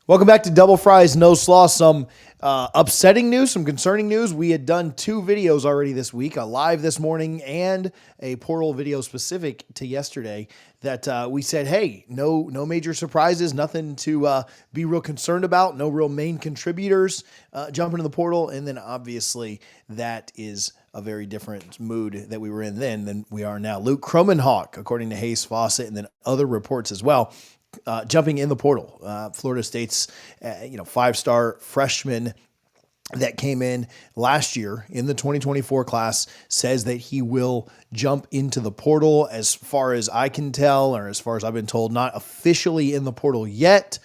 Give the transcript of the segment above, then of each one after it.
Welcome back to Double Fries No Slaw. Some upsetting news, some concerning news. We had done 2 videos already this week, a live this morning and a portal video specific to yesterday that we said, hey, no major surprises, nothing to be real concerned about, no real main contributors jumping in the portal. And then obviously that is a very different mood that we were in then than we are now. Luke Kromenhoek, according to Hayes Fawcett, and then other reports as well, jumping in the portal. Florida State's, 5-star freshman that came in last year in the 2024 class says that he will jump into the portal. As far as I can tell, or as far as I've been told, not officially in the portal yet.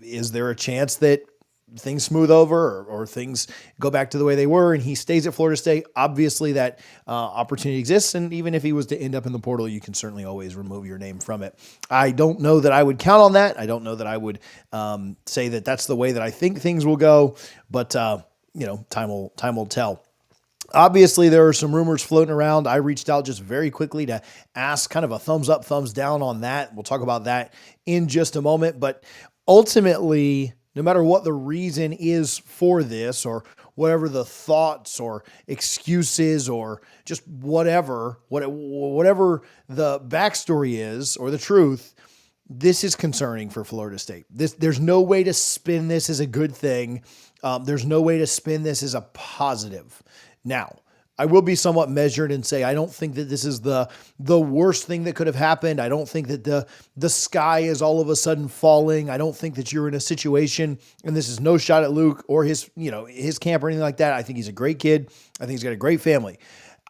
Is there a chance that things smooth over or things go back to the way they were and he stays at Florida State? Obviously that opportunity exists. And even if he was to end up in the portal, you can certainly always remove your name from it. I don't know that I would count on that. I don't know that I would say that that's the way that I think things will go, but time will tell. Obviously, there are some rumors floating around. I reached out just very quickly to ask kind of a thumbs up, thumbs down on that. We'll talk about that in just a moment, but ultimately, no matter what the reason is for this or whatever the thoughts or excuses or just whatever the backstory is or the truth, this is concerning for Florida State. There's no way to spin this as a good thing. There's no way to spin this as a positive. Now, I will be somewhat measured and say I don't think that this is the worst thing that could have happened. I don't think that the sky is all of a sudden falling. I don't think that you're in a situation, and this is no shot at Luke or his camp or anything like that. I think he's a great kid. I think he's got a great family.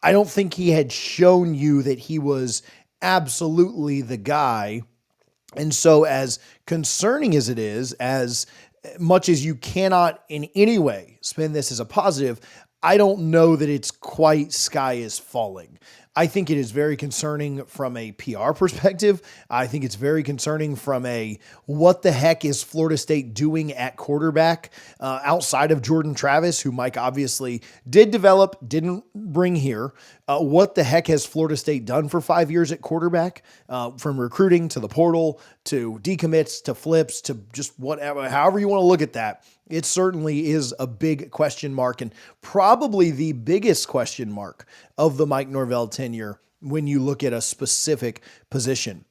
I don't think he had shown you that he was absolutely the guy. And so as concerning as it is, as much as you cannot in any way spin this as a positive, I don't know that it's quite sky is falling. I think it is very concerning from a PR perspective. I think it's very concerning from a what the heck is Florida State doing at quarterback outside of Jordan Travis, who Mike obviously did develop, didn't bring here. What the heck has Florida State done for 5 years at quarterback, from recruiting to the portal to decommits to flips to just whatever, however you want to look at that. It certainly is a big question mark and probably the biggest question mark of the Mike Norvell tenure when you look at a specific position.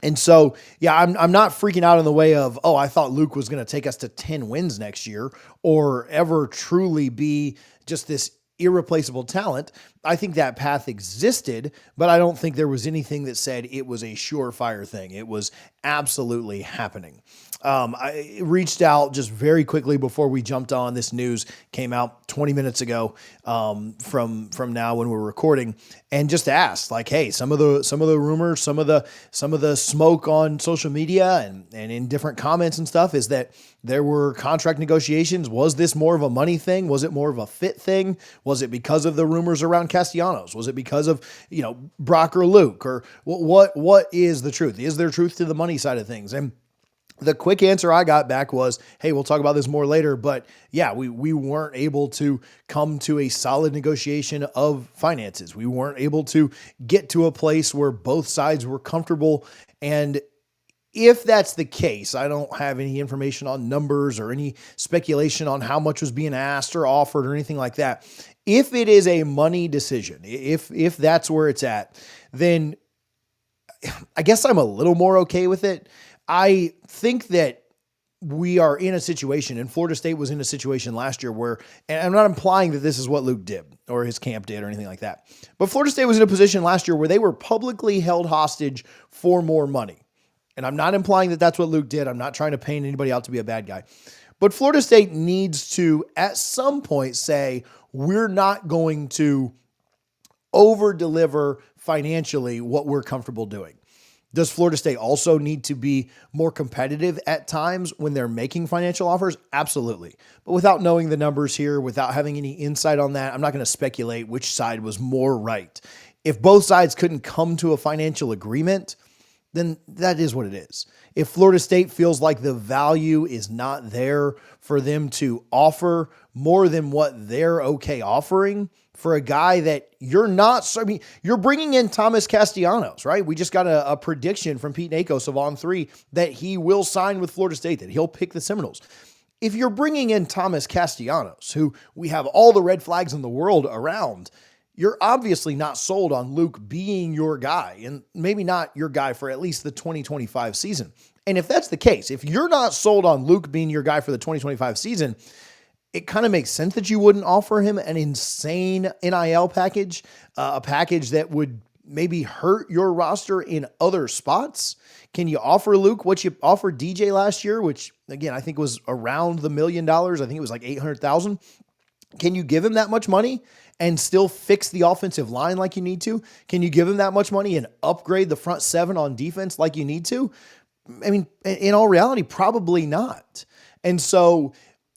And so, yeah, I'm not freaking out in the way of, I thought Luke was going to take us to 10 wins next year or ever truly be just this irreplaceable talent. I think that path existed, but I don't think there was anything that said it was a surefire thing. It was absolutely happening. I reached out just very quickly before we jumped on. This news came out 20 minutes ago from now when we're recording, and just asked, like, hey, some of the rumors, some of the smoke on social media and in different comments and stuff is that there were contract negotiations. Was this more of a money thing? Was it more of a fit thing? Was it because of the rumors around Castellanos? Was it because of, Brock or Luke? Or what is the truth? Is there truth to the money side of things? And the quick answer I got back was, hey, we'll talk about this more later. But yeah, we weren't able to come to a solid negotiation of finances. We weren't able to get to a place where both sides were comfortable. And if that's the case, I don't have any information on numbers or any speculation on how much was being asked or offered or anything like that. If it is a money decision, if that's where it's at, then I guess I'm a little more okay with it. I think that we are in a situation, and Florida State was in a situation last year where, and I'm not implying that this is what Luke did or his camp did or anything like that, but Florida State was in a position last year where they were publicly held hostage for more money. And I'm not implying that that's what Luke did. I'm not trying to paint anybody out to be a bad guy. But Florida State needs to, at some point, say, we're not going to over-deliver financially what we're comfortable doing. Does Florida State also need to be more competitive at times when they're making financial offers? Absolutely. But without knowing the numbers here, without having any insight on that, I'm not going to speculate which side was more right. If both sides couldn't come to a financial agreement, then that is what it is. If Florida State feels like the value is not there for them to offer more than what they're okay offering, for a guy that you're not, I mean, you're bringing in Thomas Castellanos, right? We just got a prediction from Pete Nakos of On3 that he will sign with Florida State, that he'll pick the Seminoles. If you're bringing in Thomas Castellanos, who we have all the red flags in the world around, you're obviously not sold on Luke being your guy, and maybe not your guy for at least the 2025 season. And if that's the case, if you're not sold on Luke being your guy for the 2025 season, it kind of makes sense that you wouldn't offer him an insane NIL package, a package that would maybe hurt your roster in other spots. Can you offer Luke what you offered DJ last year, which again, I think was around the $1 million. I think it was like 800,000. Can you give him that much money and still fix the offensive line like you need to? Can you give him that much money and upgrade the front seven on defense like you need to? I mean, in all reality, probably not. And so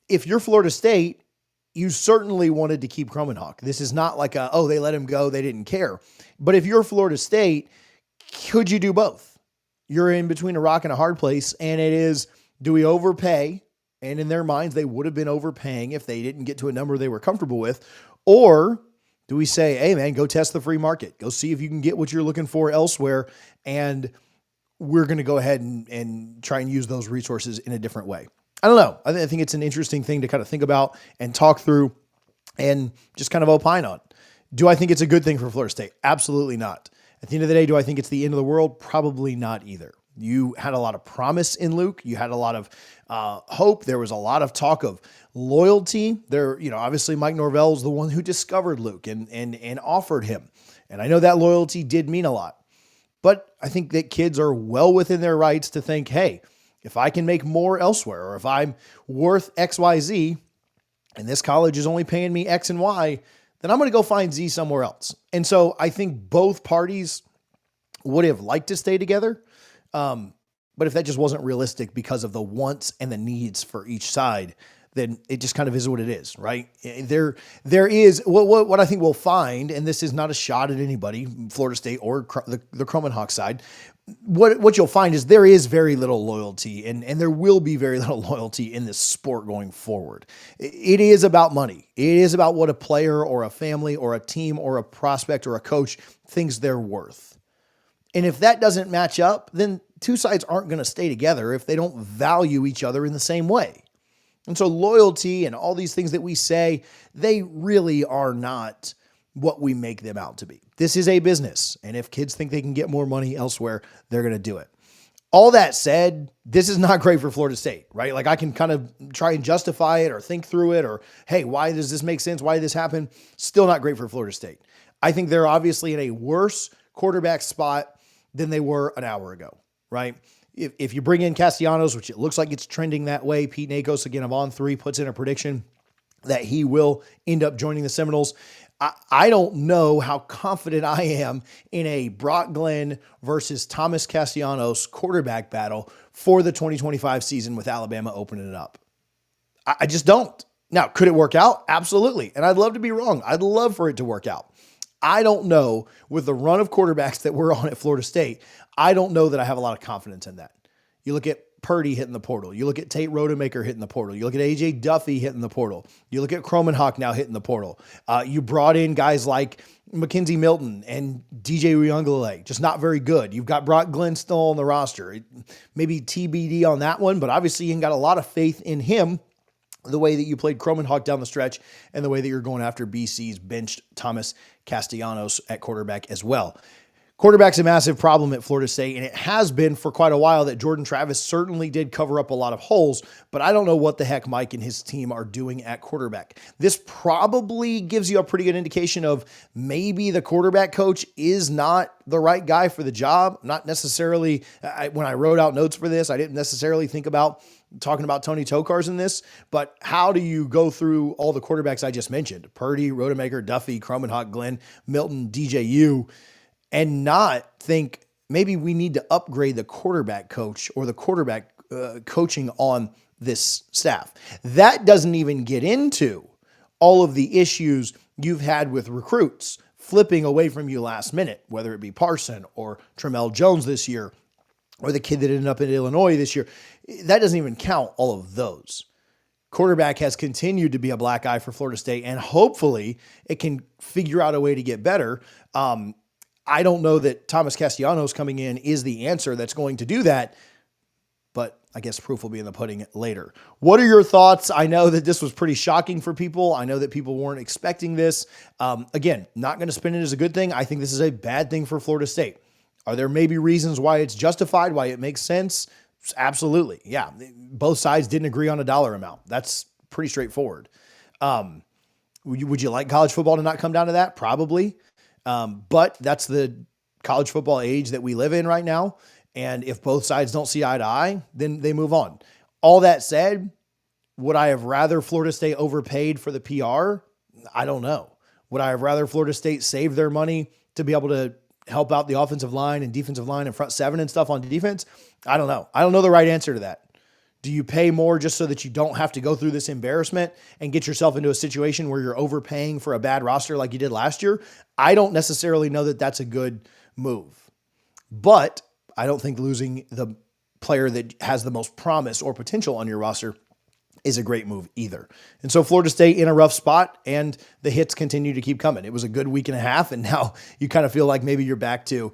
if you're Florida State, you certainly wanted to keep Kromenhoek. This is not like they let him go, they didn't care. But if you're Florida State, could you do both? You're in between a rock and a hard place, and it is, do we overpay? And in their minds, they would have been overpaying if they didn't get to a number they were comfortable with. Or do we say, hey, man, go test the free market. Go see if you can get what you're looking for elsewhere, and we're going to go ahead and try and use those resources in a different way. I don't know. I think it's an interesting thing to kind of think about and talk through and just kind of opine on. Do I think it's a good thing for Florida State? Absolutely not. At the end of the day, do I think it's the end of the world? Probably not either. You had a lot of promise in Luke. You had a lot of hope. There was a lot of talk of loyalty. There, obviously Mike Norvell is the one who discovered Luke and offered him. And I know that loyalty did mean a lot. But I think that kids are well within their rights to think, hey, if I can make more elsewhere, or if I'm worth X, Y, Z, and this college is only paying me X and Y, then I'm going to go find Z somewhere else. And so I think both parties would have liked to stay together. But if that just wasn't realistic because of the wants and the needs for each side, then it just kind of is what it is, right? There is what I think we'll find, and this is not a shot at anybody, Florida State or the Kromenhoek side. What you'll find is there is very little loyalty, and there will be very little loyalty in this sport going forward. It is about money. It is about what a player or a family or a team or a prospect or a coach thinks they're worth. And if that doesn't match up, then two sides aren't going to stay together if they don't value each other in the same way. And so loyalty and all these things that we say, they really are not what we make them out to be. This is a business. And if kids think they can get more money elsewhere, they're going to do it. All that said, this is not great for Florida State, right? Like I can kind of try and justify it or think through it or, hey, why does this make sense? Why did this happen? Still not great for Florida State. I think they're obviously in a worse quarterback spot than they were an hour ago, right? If you bring in Castellanos, which it looks like it's trending that way, Pete Nakos, again, of On3, puts in a prediction that he will end up joining the Seminoles. I don't know how confident I am in a Brock Glenn versus Thomas Castellanos quarterback battle for the 2025 season with Alabama opening it up. I just don't. Now, could it work out? Absolutely. And I'd love to be wrong. I'd love for it to work out. I don't know, with the run of quarterbacks that we're on at Florida State, I don't know that I have a lot of confidence in that. You look at Purdy hitting the portal. You look at Tate Rodemaker hitting the portal. You look at A.J. Duffy hitting the portal. You look at Kromenhoek now hitting the portal. You brought in guys like Mackenzie Milton and DJ Uyunglele, just not very good. You've got Brock Glenn still on the roster. Maybe TBD on that one, but obviously you got a lot of faith in him, the way that you played Kromenhoek down the stretch and the way that you're going after BC's benched Thomas Castellanos at quarterback as well. Quarterback's a massive problem at Florida State, and it has been for quite a while. That Jordan Travis certainly did cover up a lot of holes, but I don't know what the heck Mike and his team are doing at quarterback. This probably gives you a pretty good indication of maybe the quarterback coach is not the right guy for the job. Not necessarily, when I wrote out notes for this, I didn't necessarily think about talking about Tony Tokars in this, but how do you go through all the quarterbacks I just mentioned? Purdy, Rodemaker, Duffy, Kromenhoek, Glenn, Milton, DJU, and not think maybe we need to upgrade the quarterback coach or the quarterback coaching on this staff. That doesn't even get into all of the issues you've had with recruits flipping away from you last minute, whether it be Parson or Tramel Jones this year, or the kid that ended up in Illinois this year. That doesn't even count all of those. quarterback has continued to be a black eye for Florida State, and hopefully it can figure out a way to get better. I don't know that Thomas Castellanos coming in is the answer that's going to do that, but I guess proof will be in the pudding later. What are your thoughts? I know that this was pretty shocking for people. I know that people weren't expecting this. Again, not going to spin it as a good thing. I think this is a bad thing for Florida State. Are there maybe reasons why it's justified, why it makes sense? Absolutely. Yeah. Both sides didn't agree on a dollar amount. That's pretty straightforward. Would you like college football to not come down to that? Probably. But that's the college football age that we live in right now. And if both sides don't see eye to eye, then they move on. All that said, would I have rather Florida State overpaid for the PR? I don't know. Would I have rather Florida State save their money to be able to help out the offensive line and defensive line and front seven and stuff on defense? I don't know. I don't know the right answer to that. Do you pay more just so that you don't have to go through this embarrassment and get yourself into a situation where you're overpaying for a bad roster like you did last year? I don't necessarily know that that's a good move, but I don't think losing the player that has the most promise or potential on your roster is a great move either. And so Florida State in a rough spot, and the hits continue to keep coming. It was a good week and a half, and now you kind of feel like maybe you're back to,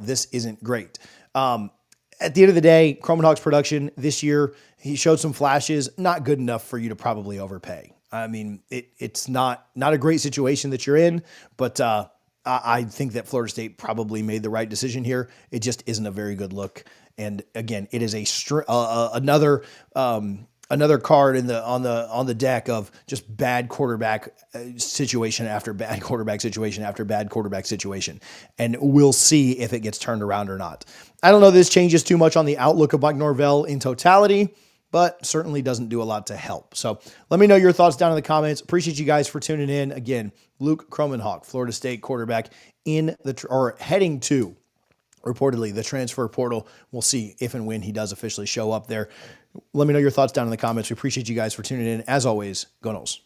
this isn't great. At the end of the day, Kromenhoek's production this year, he showed some flashes, not good enough for you to probably overpay. I mean, it's not a great situation that you're in, but I think that Florida State probably made the right decision here. It just isn't a very good look. And again, it is another card on the deck of just bad quarterback situation after bad quarterback situation after bad quarterback situation. And we'll see if it gets turned around or not. I don't know if this changes too much on the outlook of Mike Norvell in totality, but certainly doesn't do a lot to help. So let me know your thoughts down in the comments. Appreciate you guys for tuning in. Again, Luke Kromenhoek, Florida State quarterback, heading to, reportedly, the transfer portal. We'll see if and when he does officially show up there. Let me know your thoughts down in the comments. We appreciate you guys for tuning in. As always, go Noles.